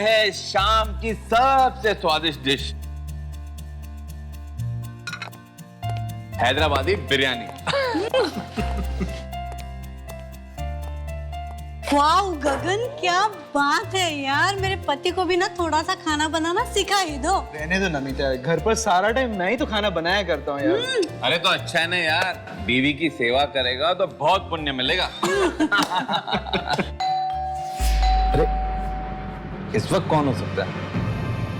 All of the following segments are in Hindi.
है शाम की सबसे स्वादिष्ट डिश, हैदराबादी बिरयानी। वाह गगन, क्या बात है यार। मेरे पति को भी ना थोड़ा सा खाना बनाना सिखा ही दो। रहने दो नमिता, घर पर सारा टाइम मैं ही तो खाना बनाया करता हूँ यार। अरे तो अच्छा है ना यार, बीवी की सेवा करेगा तो बहुत पुण्य मिलेगा। अरे इस वक्त कौन हो सकता है?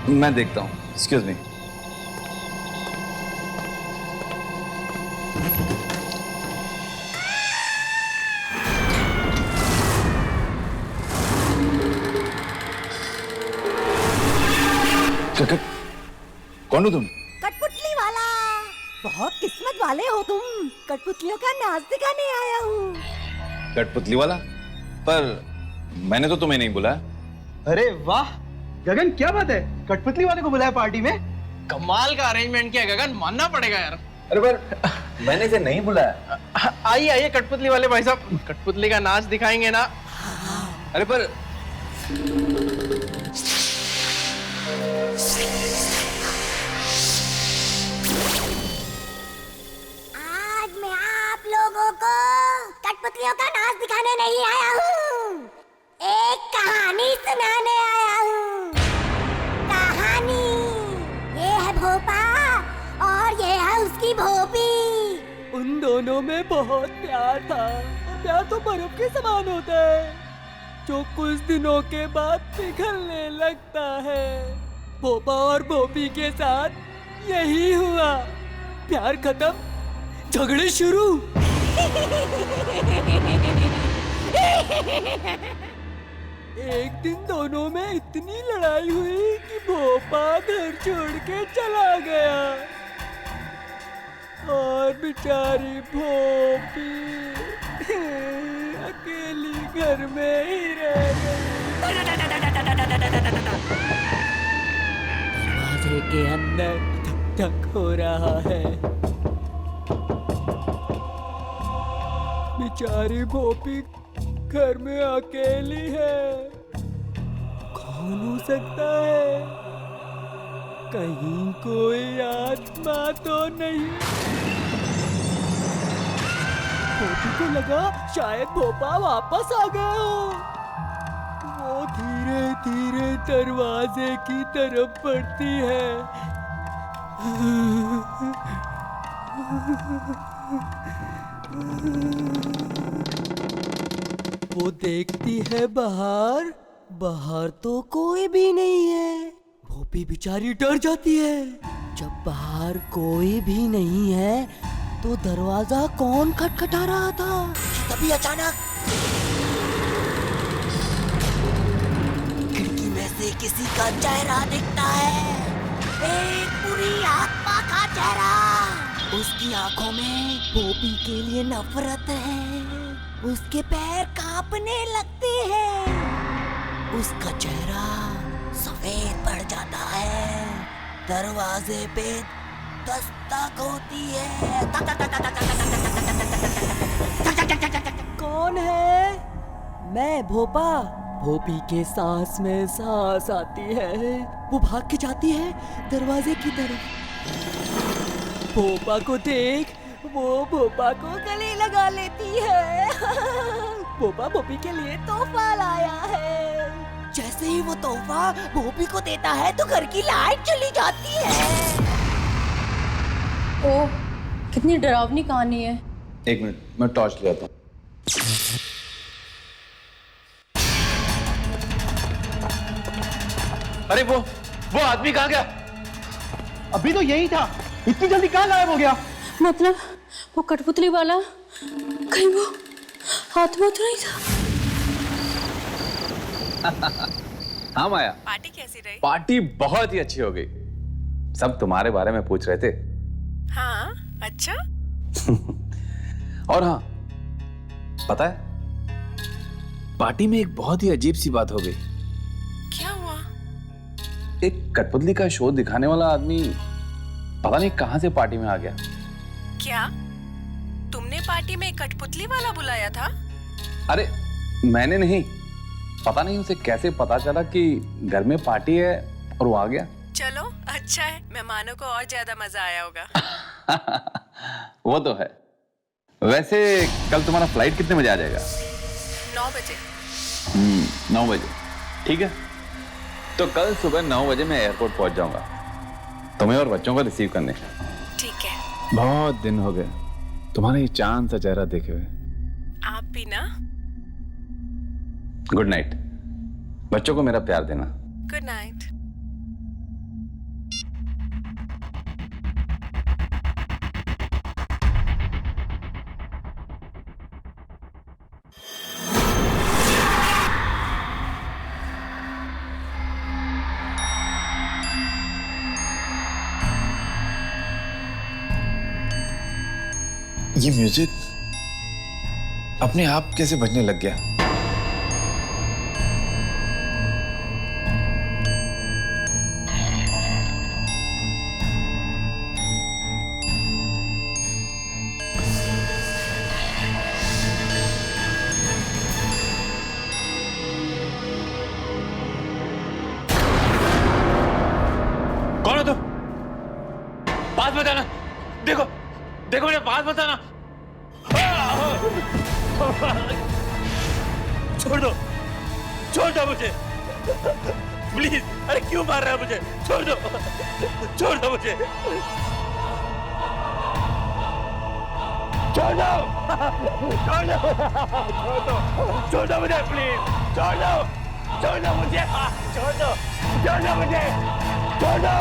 मैं देखता हूँ। Excuse me. कौन हो तुम? कठपुतली वाला। बहुत किस्मत वाले हो तुम। कठपुतलियों का नाच दिखाने आया हूँ। कठपुतली वाला? पर मैंने तो तुम्हें नहीं बुलाया। अरे वाह गगन, क्या बात है, कठपुतली वाले को बुलाया पार्टी में? कमाल का अरेंजमेंट किया गगन, मानना पड़ेगा यार। अरे पर मैंने इसे नहीं बुलाया। आइए आइए कठपुतली वाले भाई साहब, कठपुतली का नाच दिखाएंगे ना। अरे पर आज मैं आप लोगों को कठपुतलियों का नाच दिखाने नहीं आया हूँ, एक कहानी सुनाने आया हूँ। कहानी ये है भोपा और ये है उसकी भोपी। उन दोनों में बहुत प्यार था। प्यार तो बर्फ के समान होता है जो कुछ दिनों के बाद पिघलने लगता है। भोपा और भोपी के साथ यही हुआ। प्यार खत्म, झगड़े शुरू। एक दिन दोनों में इतनी लड़ाई हुई कि भोपा घर छोड़ के चला गया और बेचारी भोपी अकेली घर में ही रह गई। दरवाजे के अंदर धक धक हो रहा है। बेचारी भोपी घर में अकेली है। कौन हो सकता है? कहीं कोई आत्मा तो नहीं? भोपी को लगा शायद भोपा वापस आ गया हो। वो धीरे धीरे दरवाजे की तरफ बढ़ती है। वो देखती है बाहर, बाहर तो कोई भी नहीं है। भोपी बेचारी डर जाती है। जब बाहर कोई भी नहीं है तो दरवाजा कौन खटखटा रहा था? तभी अचानक खिड़की में से किसी का चेहरा दिखता है। एक बुरी आत्मा का चेहरा। उसकी आंखों में भोपी के लिए नफरत है। उसके पैर कांपने लगते हैं। उसका चेहरा सफेद पड़ जाता है। दरवाजे पे दस्तक होती है। कौन है? मैं भोपा। भोपी के सांस में सांस आती है। वो भाग के जाती है दरवाजे की तरफ। भोपा को देख वो भोपा को गले लगा लेती है। भोपा भोपी के लिए तोहफा लाया है। जैसे ही वो तोहफा भोपी को देता है तो घर की लाइट चली जाती है। ओह, कितनी डरावनी कहानी है। एक मिनट, मैं टॉर्च ले आता हूँ। अरे वो आदमी कहाँ गया? अभी तो यही था, इतनी जल्दी कहाँ गायब हो गया? मतलब वो कठपुतली वाला कहीं वो आत्मा तो नहीं था? हाँ माया, पार्टी कैसी रही? पार्टी बहुत ही अच्छी हो गई। सब तुम्हारे बारे में पूछ रहे थे। हाँ, अच्छा। और हाँ, पता है पार्टी में एक बहुत ही अजीब सी बात हो गई। क्या हुआ? एक कठपुतली का शो दिखाने वाला आदमी पता नहीं कहां से पार्टी में आ गया। क्या तुमने पार्टी में कठपुतली वाला बुलाया था? अरे मैंने नहीं, पता नहीं उसे कैसे पता चला कि घर में पार्टी है और वो आ गया। चलो अच्छा है, मेहमानों को और ज्यादा मजा आया होगा। वो तो है। वैसे कल तुम्हारा फ्लाइट कितने बजे आ जाएगा? 9 बजे। 9 बजे, ठीक है। तो कल सुबह 9 बजे मैं एयरपोर्ट पहुंच जाऊंगा तुम्हें और बच्चों को रिसीव करने। ठीक है। बहुत दिन हो गए तुम्हारा ये चांद सा चेहरा देखे हुए। आप भी ना। Good night. बच्चों को मेरा प्यार देना। Good night. ये म्यूजिक अपने आप कैसे बजने लग गया? कौन हो तुम? बात बताना। देखो देखो मेरे बात बताना। छोड़ दो मुझे प्लीज। अरे क्यों मार रहा है मुझे? छोड़ दो मुझे। छोड़ दो मुझे प्लीज। छोड़ दो मुझे। प्लीज छोड़ दो।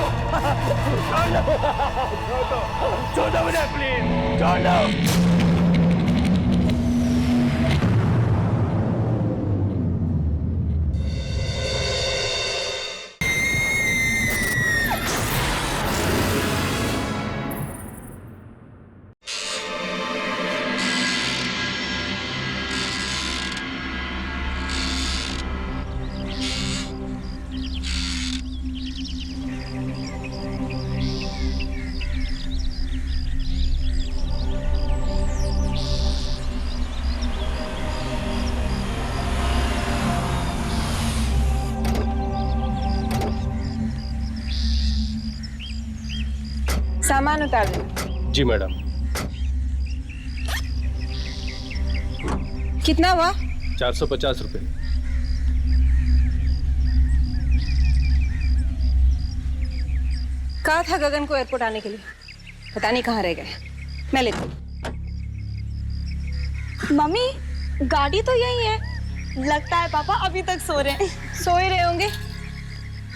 सामान उतार दो। जी मैडम। कितना हुआ? 450 रुपए। कहा था गगन को एयरपोर्ट आने के लिए, पता नहीं कहाँ रह गए। मैं लेती हूँ। मम्मी गाड़ी तो यही है। लगता है पापा अभी तक सो रहे हैं। सो ही रहे होंगे,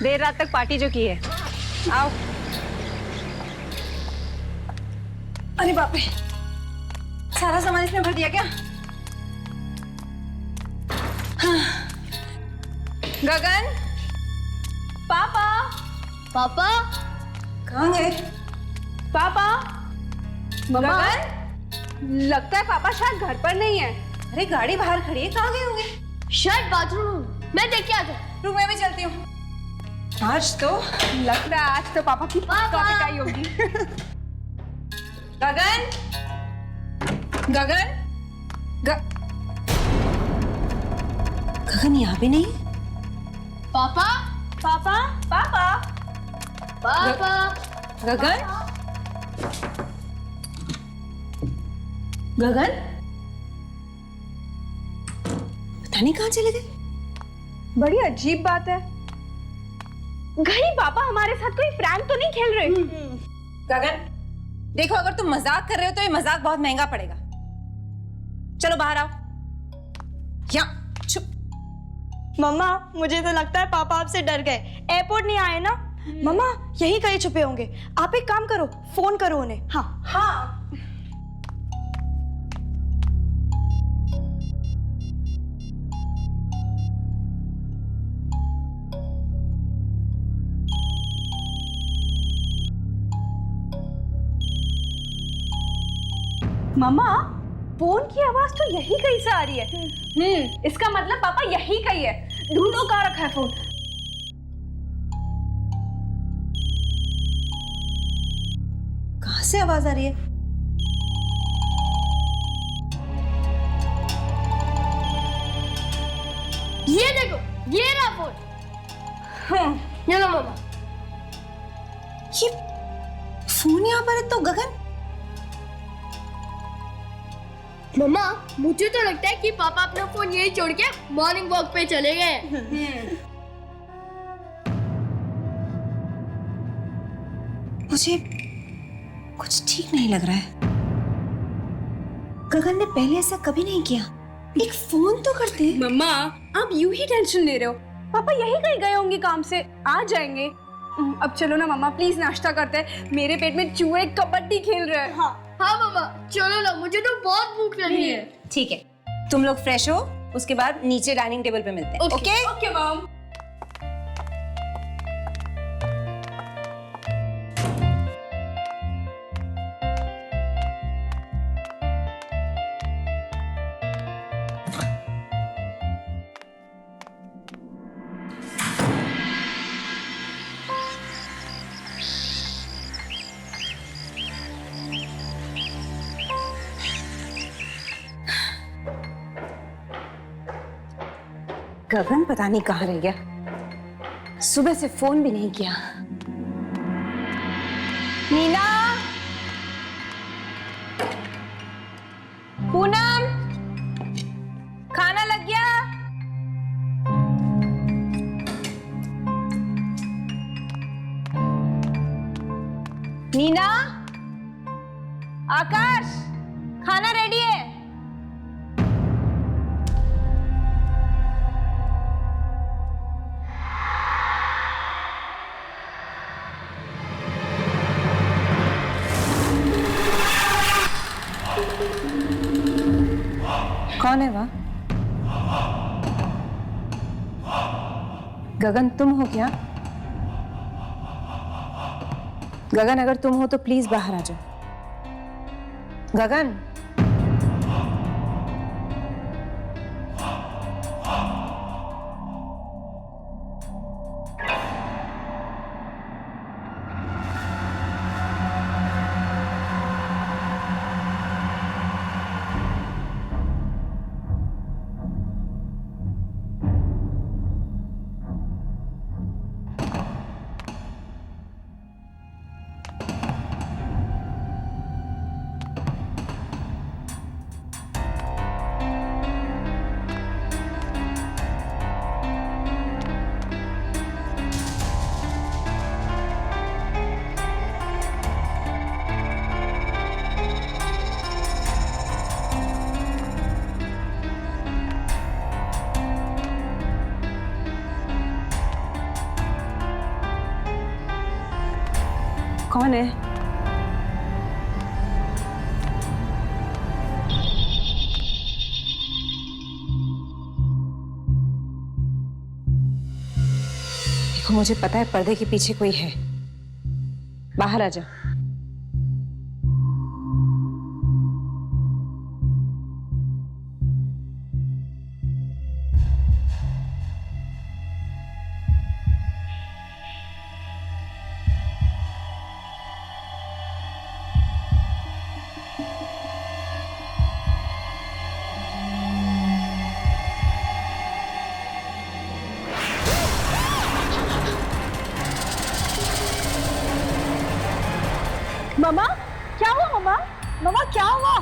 देर रात तक पार्टी जो की है। आओ। अरे बाप रे, सारा सामान इसमें भर दिया क्या? हाँ। गगन, पापा कहाँ गए? पापा, गगन, लगता है पापा शायद घर पर नहीं है। अरे गाड़ी बाहर खड़ी है, कहाँ गए होंगे? शायद बाथरूम। मैं देख के आ जाऊँ। रूम में भी चलती हूँ। आज तो लगता है आज तो पापा की पक्का पिटाई होगी। गगन, गगन यहाँ भी नहीं। पापा गगन, पता नहीं कहाँ चले गए। बड़ी अजीब बात है। कहीं पापा हमारे साथ कोई प्रैंक तो नहीं खेल रहे? गगन, देखो अगर तुम मजाक कर रहे हो तो ये मजाक बहुत महंगा पड़ेगा। चलो बाहर आओ। यहाँ चुप। मम्मा मुझे तो लगता है पापा आपसे डर गए। एयरपोर्ट नहीं आए ना? मम्मा यही कहीं छुपे होंगे। आप एक काम करो, फोन करो उन्हें। हाँ। मम्मा फोन की आवाज तो यही कहीं से आ रही है। इसका मतलब पापा यही कहीं है। ढूंढो कहाँ रखा है फोन। कहाँ से आवाज आ रही है? ये देखो ये रहा फोन। ये लो मम्मा। ये फोन यहाँ पर है तो गगन। मम्मा मुझे तो लगता है कि पापा अपना फोन यही छोड़ के मॉर्निंग वॉक पे चले गए। मुझे कुछ ठीक नहीं लग रहा है। गगन ने पहले ऐसा कभी नहीं किया। एक फोन तो करते। मम्मा आप यूं ही टेंशन ले रहे हो। पापा यही कहीं गए होंगे काम से, आ जाएंगे। अब चलो ना मम्मा, प्लीज नाश्ता करते हैं। मेरे पेट में चूहे कबड्डी खेल रहे हैं। हाँ मम्मा चलो ना, मुझे तो बहुत भूख लगी है। ठीक है, तुम लोग फ्रेश हो, उसके बाद नीचे डाइनिंग टेबल पे मिलते हैं। Okay okay mom. गगन पता नहीं कहाँ रह गया, सुबह से फोन भी नहीं किया। नीना, पूनम, खाना लग गया? नीना, आकाश, खाना रेडी है? कौन है वह? गगन तुम हो क्या? गगन अगर तुम हो तो प्लीज बाहर आ जाओ। गगन, कौन है? देखो मुझे पता है पर्दे के पीछे कोई है, बाहर आ जाओ। मम्मा क्या हुआ? मम्मा, मम्मा क्या हुआ?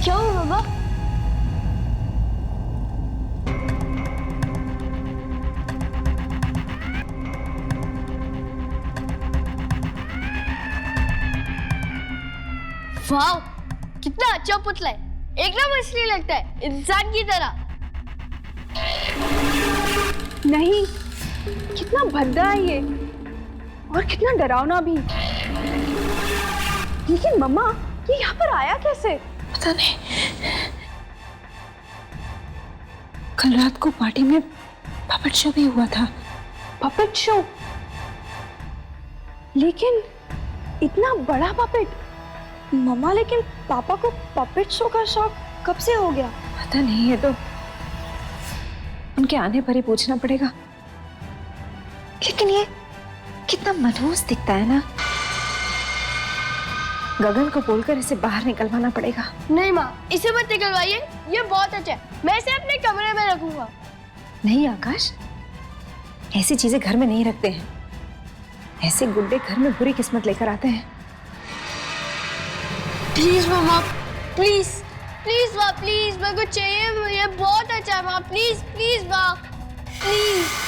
क्या हुआ मम्मा? वाह कितना अच्छा पुतला है, एकदम असली लगता है, इंसान की तरह। नहीं, कितना भद्दा है ये और कितना डरावना भी। लेकिन मम्मा ये यहाँ पर आया कैसे? पता नहीं, कल रात को पार्टी में पपेट शो भी हुआ था। Puppet show? लेकिन इतना बड़ा पपेट? मम्मा लेकिन पापा को पपेट शो का शौक कब से हो गया? पता नहीं, है तो उनके आने पर ही पूछना पड़ेगा। लेकिन ये कितना मनहूस दिखता है ना। गगन को बोलकर इसे बाहर निकलवाना पड़ेगा। नहीं माँ, इसे मत निकलवाइए, ये बहुत अच्छा है, मैं इसे अपने कमरे में रखूंगा। नहीं आकाश, ऐसी चीजें घर में नहीं रखते हैं। ऐसे गुड्डे घर में बुरी किस्मत लेकर आते हैं। प्लीज मामा, प्लीज प्लीज माँ, प्लीज मेरे को चाहिए, ये बहुत अच्छा है माँ, प्लीज प्लीज माँ, प्लीज।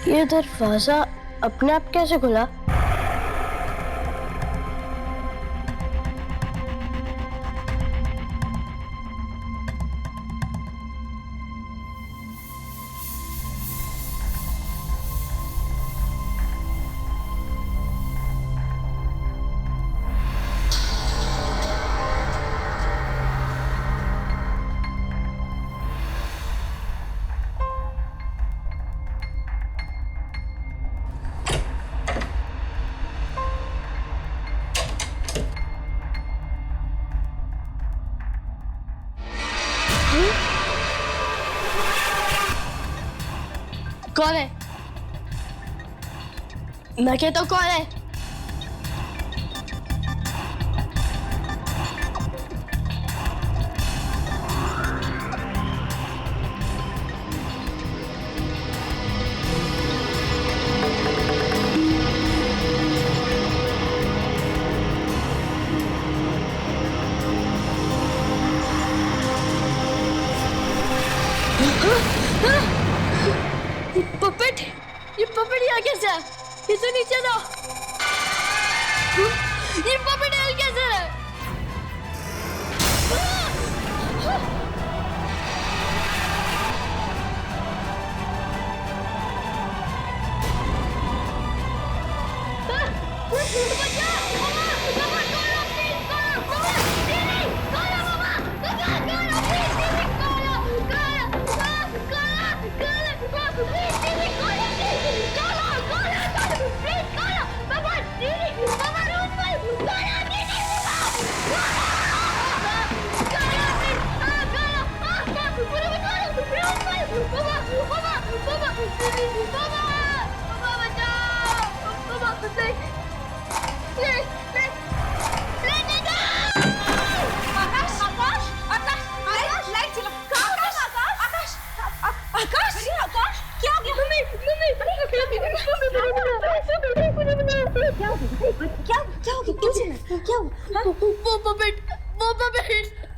ये दरवाजा अपने आप कैसे खुला? कौन है? मैं कहता हूँ कौन है? ये पपेट यहाँ कैसे है? ये तो नीचे था। ये पपेट यहाँ कैसे है?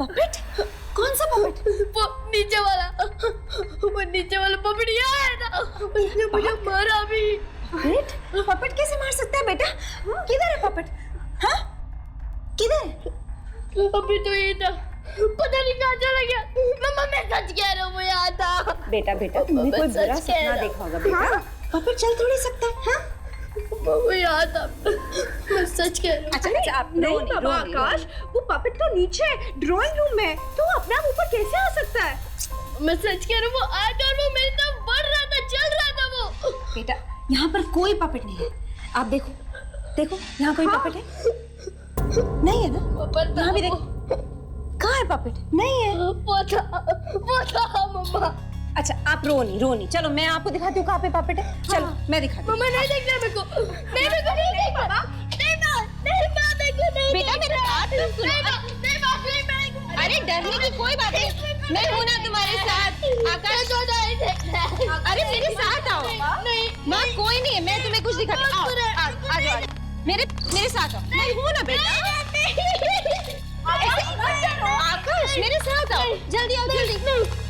पपेट? कौन सा पपेट? वो नीचे वाला पपेट यहाँ है ना, उसने मुझे मारा भी। पपेट? पपेट कैसे मार सकता है बेटा? किधर है पपेट? हाँ? किधर है? अभी तो ये था, पता नहीं कहाँ चला गया। मम्मा मैं सच कह रहा हूँ, वो यहाँ था। बेटा तुमने कोई बुरा सपना देखा होगा बेटा। पपेट चल थोड़ी सकता है। हाँ? वो यहाँ था, मैं सच कह रहा हूँ। अच्छा आप नहीं बाबा आकाश, वो पपेट तो नीचे ड्राइंग रूम में, तो अपने आप ऊपर कैसे आ सकता है? मैं सच कह रहा हूँ, वो आया था और वो मेरी तरफ बढ़ रहा था, चल रहा था वो। बेटा यहाँ पर कोई पपेट नहीं है। आप देखो यहाँ कोई पपेट है? नहीं है ना? यहाँ भी देखो। कहाँ है पपेट? नहीं है। वो था मम्मा। अच्छा आप रो नहीं, चलो मैं आपको दिखाती हूँ कहाँ पे पपेट है। चलो मैं दिखाती हूँ। मम्मा नहीं देखना मेरे को, नहीं देखना। बेटा मेरे बात तो सुनो। अरे डरने की कोई बात नहीं, मैं हूँ ना तुम्हारे साथ। आकाश अरे मेरे साथ आओ। माँ कोई नहीं है, मैं तुम्हें कुछ दिखाती हूँ। आ जाओ मेरे साथ आओ। मैं हूँ ना बेटा। आकाश मेरे साथ आओ, जल्दी आओ जल्दी।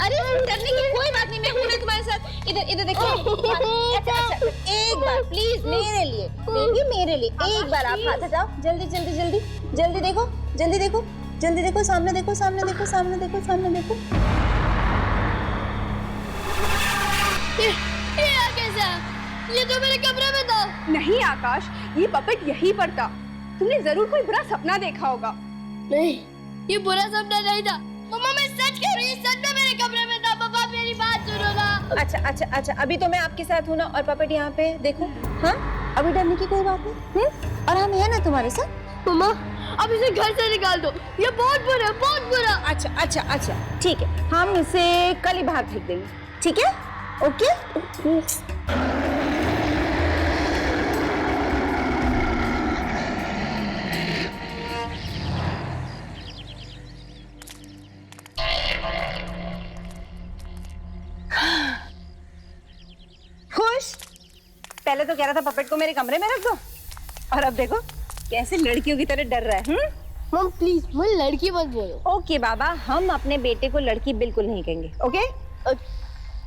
अरे डरने की कोई बात नहीं, मैं हूँ ना तुम्हारे साथ। इधर देखो। अच्छा एक बार प्लीज मेरे लिए एक बार आप हाथ हटाओ, जल्दी जल्दी देखो, जल्दी देखो, जल्दी देखो, सामने देखो, सामने देखो, सामने देखो, सामने देखो। ये कैसा? ये तो मेरे कमरे में था। नहीं आकाश, ये पपेट यहीं पर था। तुमने जरूर कोई बुरा सपना देखा होगा। नहीं, ये बुरा सपना नहीं था। मम्मा मैं सच कह रही हूँ, सच में मेरे कमरे में था। पापा मेरी बात सुनो ना। अच्छा अच्छा अच्छा, अभी तो मैं आपके साथ हूँ ना, और पपेट यहाँ पे देखो। हाँ, अभी डरने की कोई बात नहीं। और हम है ना तुम्हारे साथ। मम्मा अब इसे घर से निकाल दो, ये बहुत बुरा है, बहुत बुरा। अच्छा अच्छा अच्छा, ठीक है, हम इसे कल ही बाहर फेंक देंगे, ठीक है? ओके। खुश? पहले तो कह रहा था पपेट को मेरे कमरे में रख दो, और अब देखो कैसे लड़कियों की तरह डर रहा है। मम प्लीज मुझे लड़की मत बोलो। ओके बाबा, हम अपने बेटे को लड़की बिल्कुल नहीं कहेंगे। ओके,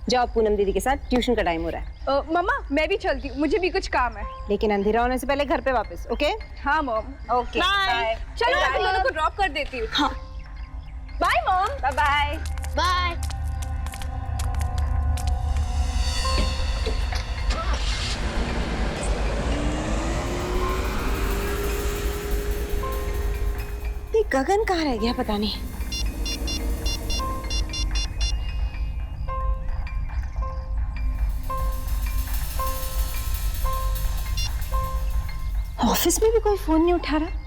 जाओ पूनम दीदी के साथ, ट्यूशन का टाइम हो रहा है। मम्मा मैं भी चलती हूँ, मुझे भी कुछ काम है। लेकिन अंधेरा होने से पहले घर पे वापस। ओके? हाँ मॉम। Okay, bye. चलो मैं तुम दोनों को ड्रॉप कर देती हूँ। हाँ bye mom. Bye bye. Bye. ये गगन कहाँ रह गया पता नहीं। ऑफिस में भी कोई फोन नहीं उठा रहा।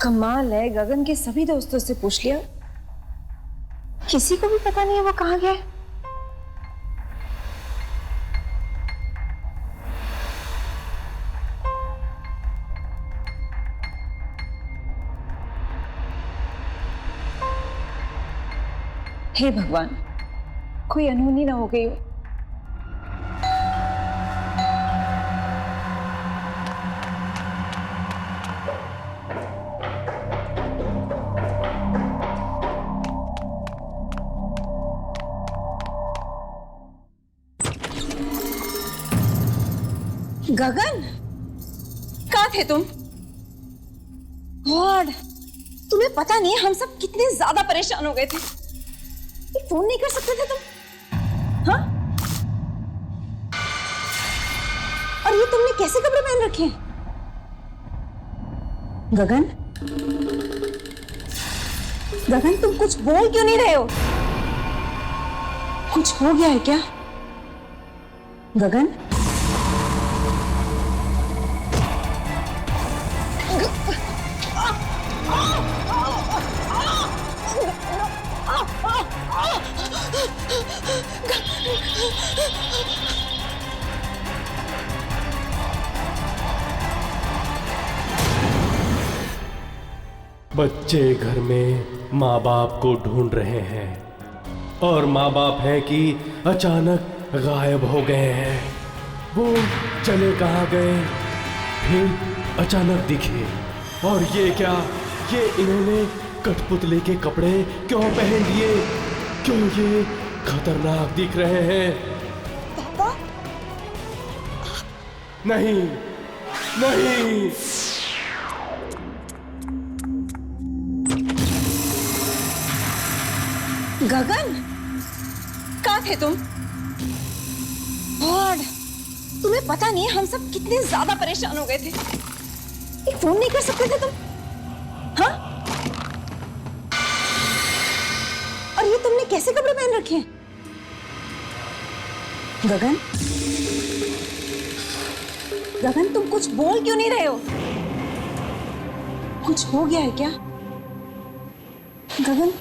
कमाल है, गगन के सभी दोस्तों से पूछ लिया, किसी को भी पता नहीं है वो कहाँ गया है। हे भगवान, कोई अनहोनी ना हो गई हो। गगन, कहाँ थे तुम? गॉड, तुम्हें पता नहीं हम सब कितने ज्यादा परेशान हो गए थे। ये फोन नहीं कर सकते थे तुम? हाँ? और ये तुमने कैसे कपड़े पहन रखे हैं? गगन, गगन तुम कुछ बोल क्यों नहीं रहे हो? कुछ हो गया है क्या? गगन, बच्चे घर में माँ बाप को ढूंढ रहे हैं, और माँ बाप है कि अचानक गायब हो गए हैं। वो चले कहाँ गए, फिर अचानक दिखे। और ये क्या, ये इन्होंने कठपुतली के कपड़े क्यों पहन लिए? क्यों ये खतरनाक दिख रहे हैं? पापा? नहीं नहीं, गगन, कहाँ थे तुम? गॉड, तुम्हें पता नहीं हम सब कितने ज्यादा परेशान हो गए थे। एक फोन नहीं कर सकते थे तुम? हाँ? और ये तुमने कैसे कपड़े पहन रखे हैं? गगन, गगन तुम कुछ बोल क्यों नहीं रहे हो? कुछ हो गया है क्या गगन?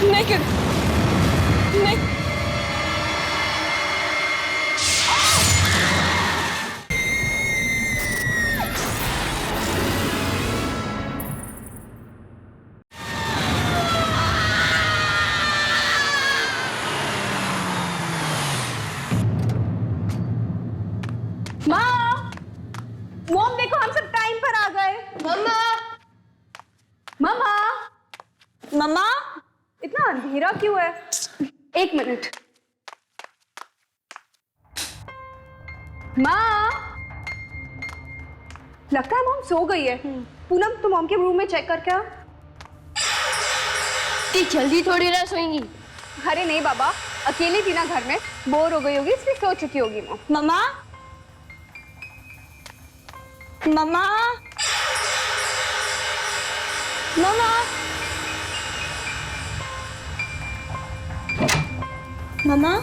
Naked. मॉम देखो हम सब टाइम पर आ गए। मम्मा मम्मा मम्मा इतना अंधेरा क्यों है? एक मिनट। माँ लगता है मॉम सो गई है। पूनम तुम मॉम के रूम में चेक करके आओ। ती जल्दी थोड़ी ना सोएंगी। अरे नहीं बाबा, अकेली थी ना घर में, बोर हो गई होगी इसलिए सो चुकी होगी मॉम। मम्मा मम्मा मम्मा मम्मा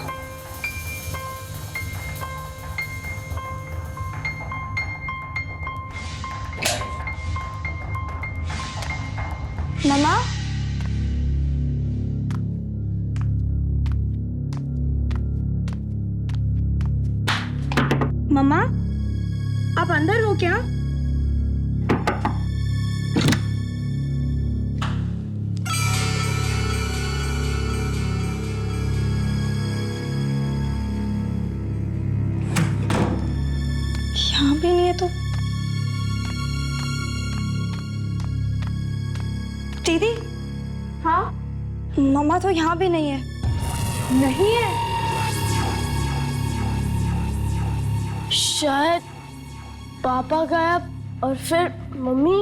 मम्मा मम्मा आप अंदर हो क्या? यहाँ भी नहीं है तो दीदी। हाँ मम्मा तो यहाँ भी नहीं है। नहीं है। शायद पापा गायब और फिर मम्मी।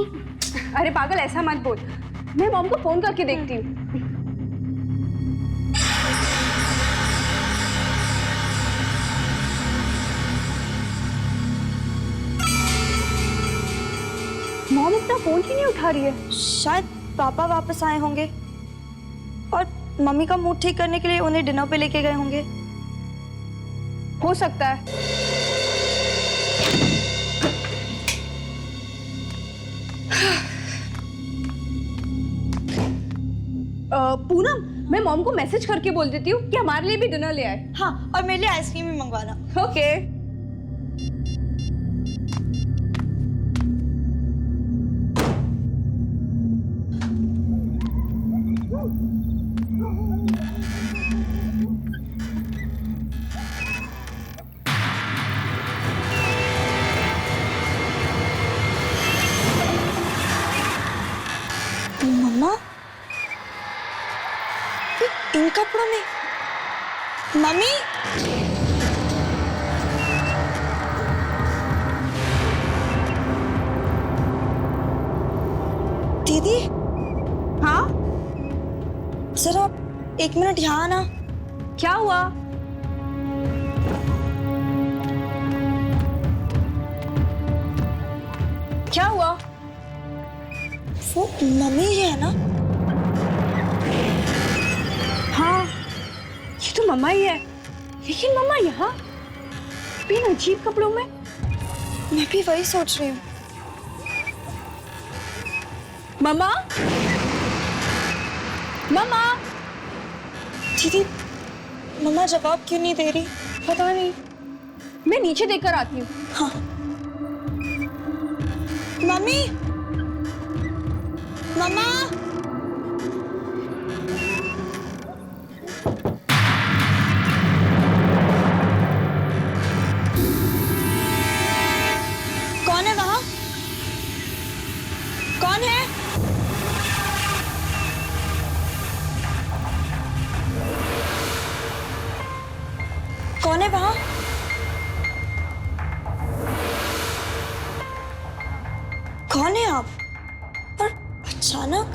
अरे पागल ऐसा मत बोल, मैं मॉम को फोन करके देखती हूँ। मॉम इतना फोन क्यों नहीं उठा रही है? शायद पापा वापस आए होंगे और मम्मी का मूड ठीक करने के लिए उन्हें डिनर पे लेके गए होंगे। हो सकता है। पूनम मैं मॉम को मैसेज करके बोल देती हूँ कि हमारे लिए भी डिनर ले आए। हाँ और मेरे लिए आइसक्रीम भी मंगवाना। ओके। कपड़ों में? मम्मी, दीदी, हाँ, जरा 1 मिनट यहाँ आना। क्या हुआ? क्या हुआ? वो मम्मी ही है ना? हाँ, ये तो मम्मा ही है। लेकिन मम्मा यहाँ इन अजीब कपड़ों में? मैं भी वही सोच रही हूँ। मम्मा, मम्मा, दीदी, मम्मा जवाब क्यों नहीं दे रही? पता नहीं, मैं नीचे देखकर आती हूँ। हाँ। मम्मी, मम्मा, कौन है वहां? कौन है? कौन है वहां? कौन है आप? और अचानक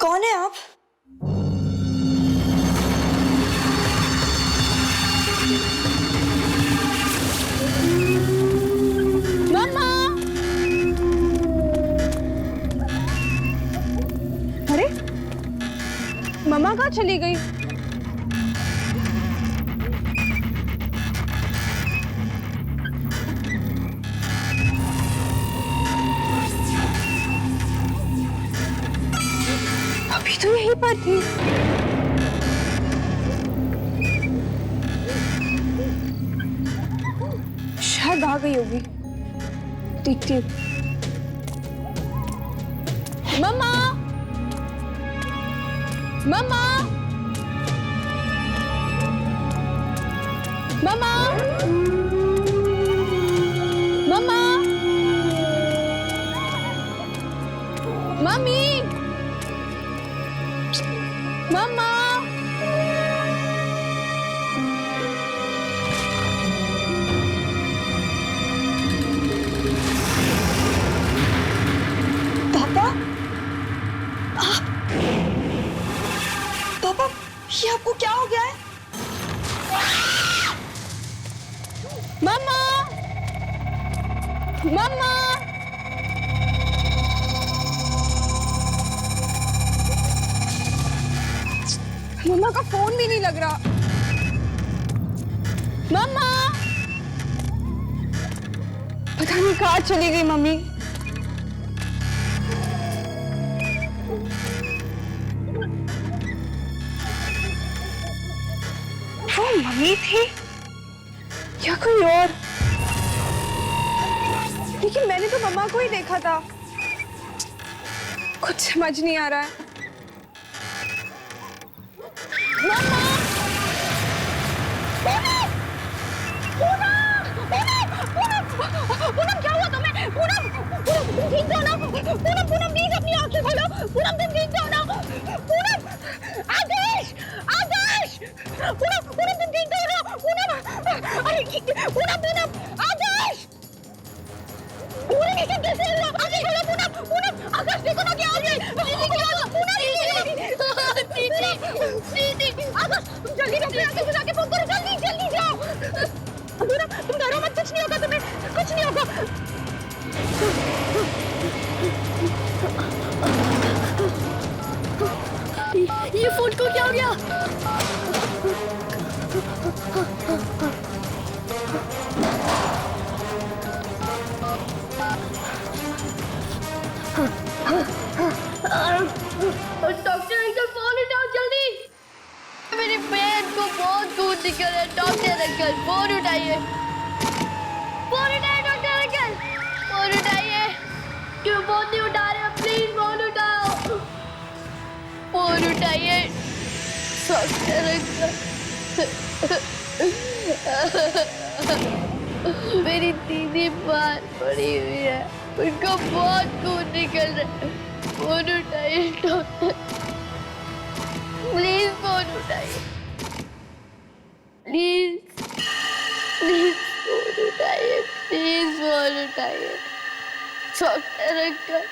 कौन है आप? मम्मा! अरे, मम्मा कहाँ चली गई? अभी तो यहीं पर थी। शायद आ गई होगी। देखती हूँ। मम्मा, मम्मा, मम्मा, मम्मा, मम्मी, मम्मा, पापा, पापा, ये आपको क्या हो गया है? मम्मा, मम्मा, मम्मा का फोन भी नहीं लग रहा। मम्मा, पता नहीं कहाँ चली गई मम्मी। वो मम्मी थी या कोई और? लेकिन मैंने तो मम्मा को ही देखा था। कुछ समझ नहीं आ रहा है। मम्मा! पूनम, क्या हुआ तुम्हें? पूनम, तुम ठीक तो हो ना? पूनम, प्लीज अपनी आंखें खोलो। पूनम, तुम ठीक तो हो ना? पूनम, आकाश, आकाश, पूनम, तुम ठीक तो हो ना? पूनम, अरे पूनम, आकाश, पूनम, ये सब कैसे हुआ? आंखें खोलो पूनम, आकाश देखो ना क्या हो गया? आकाश, तुम जल्दी डॉक्टर को जाके फोन करो, जल्दी जाओ। पूनम, तुम डरो मत, कुछ नहीं होगा तुम्हें, कुछ नहीं होगा। ये फोन को क्या हो गया? डॉक्टर अंकल फोन उठाओ जल्दी। मेरी पेट को बहुत खून निकल रहा है। डॉक्टर अंकल फोन उठाइए, डॉक्टर अंकल फोन उठाइए। क्यों फोन नहीं उठा रहे? प्लीज फोन उठाओ, फोन उठाइए डॉक्टर अंकल। मेरी दीदी बाहर पड़ी हुई है। उनका बहुत खून निकल रहा है। फोन उठाइए डॉक्टर, प्लीज फोन उठाइए, प्लीज प्लीज फोन उठाइए, प्लीज फोन उठाइए डॉक्टर अंकल।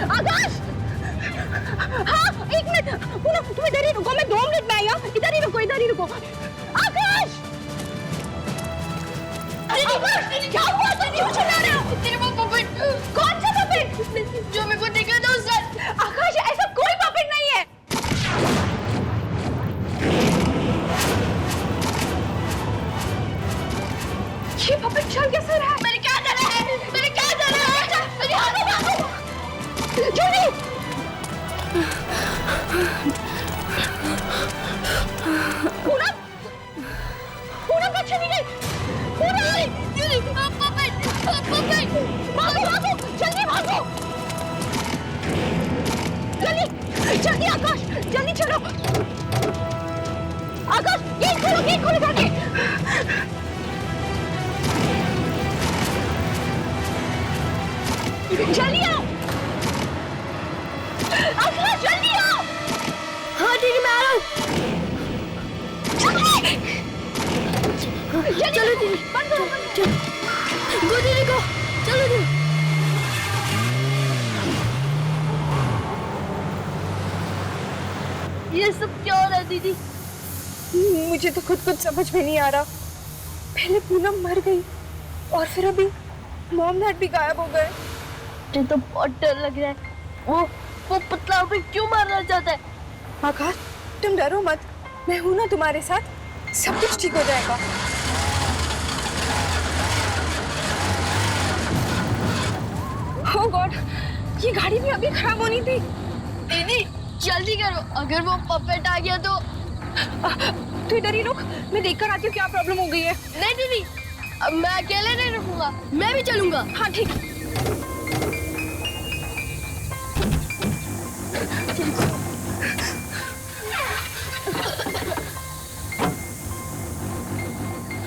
आकाश! हाँ, 1 मिनट। पूनम, तुम इधर ही रुको, मैं 2 मिनट में आई हूँ। इधर ही रुको, इधर ही रुको। आकाश! आकाश, क्या हुआ? तुम क्यों चिल्ला रहे हो? तेरे वो पपेट। कौन सा पपेट? जो मेरे को दिखा था उस रात। आकाश, ऐसा कोई पपेट नहीं है। ये पपेट चल कैसे रहा है? मेरे क्या जाना है? मेरे क्या जाना है? मेरे हाथों में जूली! पूनम! पूनम कहाँ चली गई? पूनम! Julie, puppet, puppet. भागो, भागो! जल्दी भागो! जल्दी! जल्दी आकाश! जल्दी चलो! आकाश, गेट खोलो जाके! जल्दी आओ! आकाश, जल्दी आओ! हाँ ठीक है, मैं आ रहा हूँ। चलो दीदी, बंद करो, गो दीदी को, चलो दीदी। ये सब क्या हो रहा है दीदी? मुझे तो खुद कुछ समझ में नहीं आ रहा। पहले पूनम मर गई और फिर अभी मॉम डैड भी गायब हो गए। मुझे तो बहुत डर लग रहा है। वो पतला अभी क्यों मारना चाहता है? आकाश, तुम डरो मत, मैं हूं ना तुम्हारे साथ, सब कुछ ठीक हो जाएगा। ओह गॉड, ये गाड़ी भी अभी खराब होनी थी। दीदी जल्दी करो, अगर वो पपेट आ गया तो। तू इधर ही रुक, मैं देखकर आती हूँ क्या प्रॉब्लम हो गई है। नहीं दीदी, अब मैं अकेले नहीं रुकूंगा, मैं भी चलूंगा। हाँ ठीक है।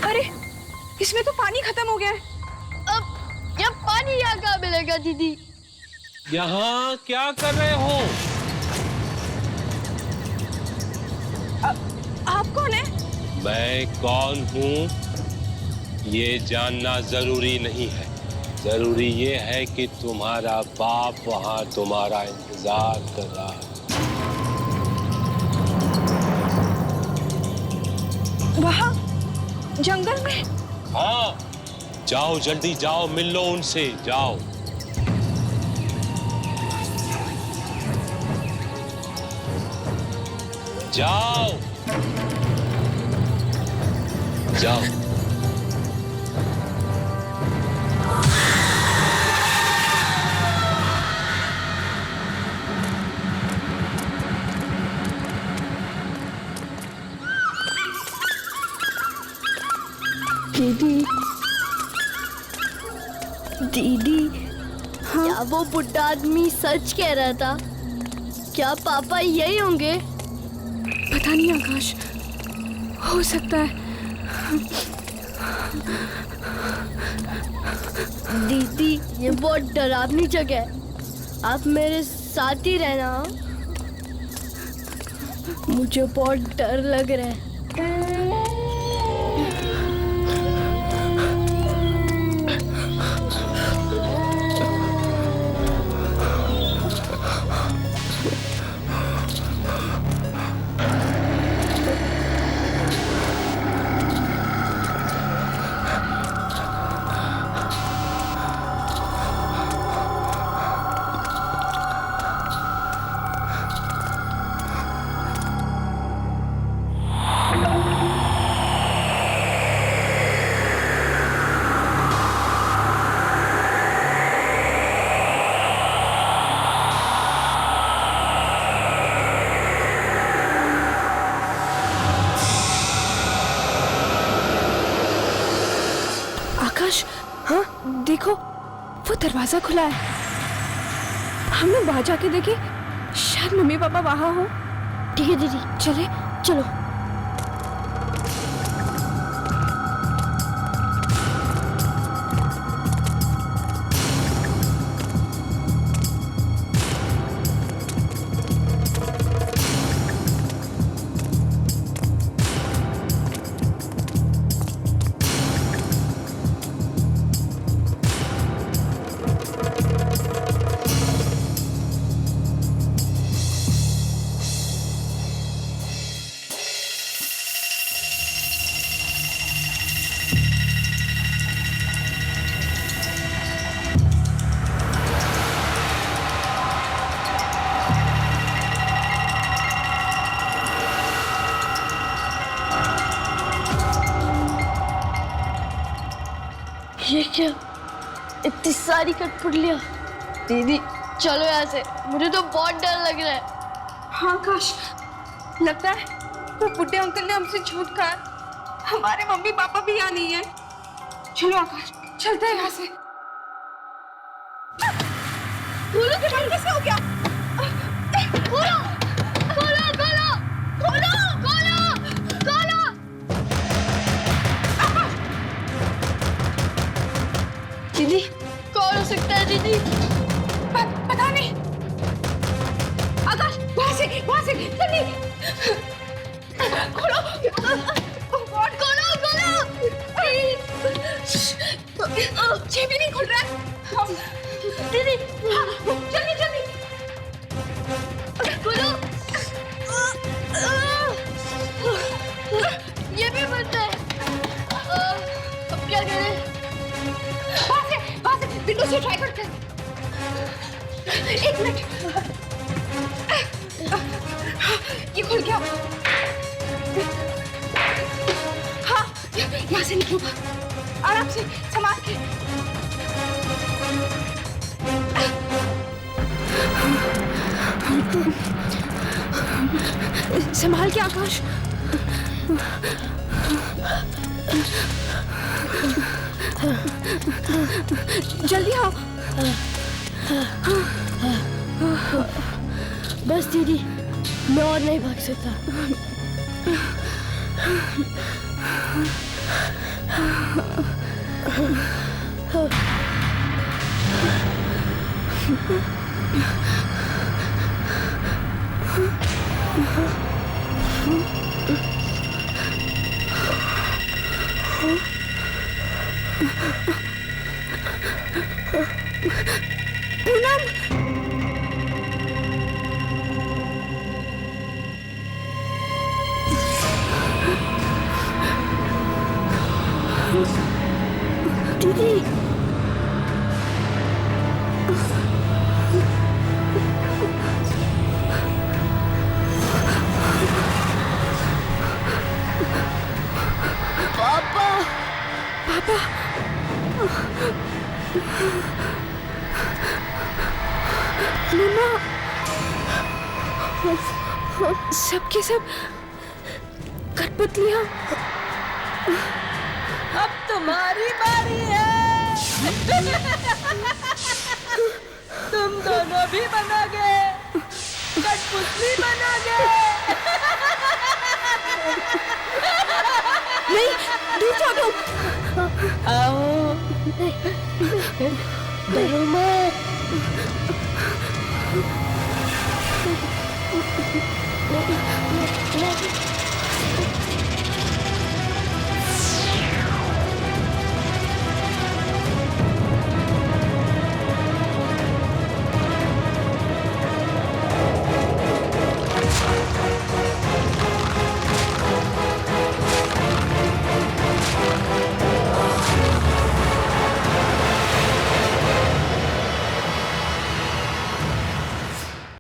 अरे, इसमें तो पानी खत्म हो गया है। अब ये पानी यहाँ कहाँ मिलेगा दीदी? यहाँ क्या कर रहे हो? आप कौन है? मैं कौन हूँ ये जानना जरूरी नहीं है। जरूरी ये है कि तुम्हारा बाप वहाँ तुम्हारा इंतजार कर रहा है। वहाँ जंगल में? हाँ, जाओ जल्दी जाओ, मिल लो उनसे, जाओ। जाओ जाओ। दीदी, दीदी, हाँ? क्या वो बुढ़ा आदमी सच कह रहा था? क्या पापा यही होंगे? पता नहीं आकाश, हो सकता है। दीदी, ये बहुत डरावनी जगह है, आप मेरे साथ ही रहना। मुझे बहुत डर लग रहा है। हाँ देखो, वो दरवाजा खुला है। हम लोग बाहर जाके देखें, शायद मम्मी पापा वहां हो। ठीक है दीदी, चले चलो। ये क्या, इतनी सारी कठपुतलियां। दीदी चलो यहाँ से, मुझे तो बहुत डर लग रहा है। हाँ आकाश, लगता है वो बुड्ढे अंकल ने हमसे झूठ कहा। हमारे मम्मी पापा भी यहाँ नहीं है। चलो आकाश, चलते हैं यहाँ से। खोलो के बंद कैसे हो गया? खोलो खोलो खोलो खोलो खोलो खोलो। दीदी कौन हो सकता है दीदी? पता नहीं। आकाश वहाँ से जल्दी खोलो खोलो खोलो। ये भी नहीं खुल रहा है। दीदी जल्दी जल्दी खोलो। ये भी बंद है। अब क्या करें? वहाँ से विंडो से ट्राई करते हैं। एक मिनट, ये खुल गया। हाँ, यहाँ से निकलूंगा। आराम से, संभाल के। संभाल के आकाश। जल्दी आओ। बस दीदी, मैं और नहीं भाग सकता। पूनम, दीदी पापा मम्मा, सबके सब कठपुतलियां। अब तुम्हारी बारी है। तुम दोनों भी बनोगे, कठपुतली बनोगे। नहीं, दूर जाओ। आओ, डरो मत। नहीं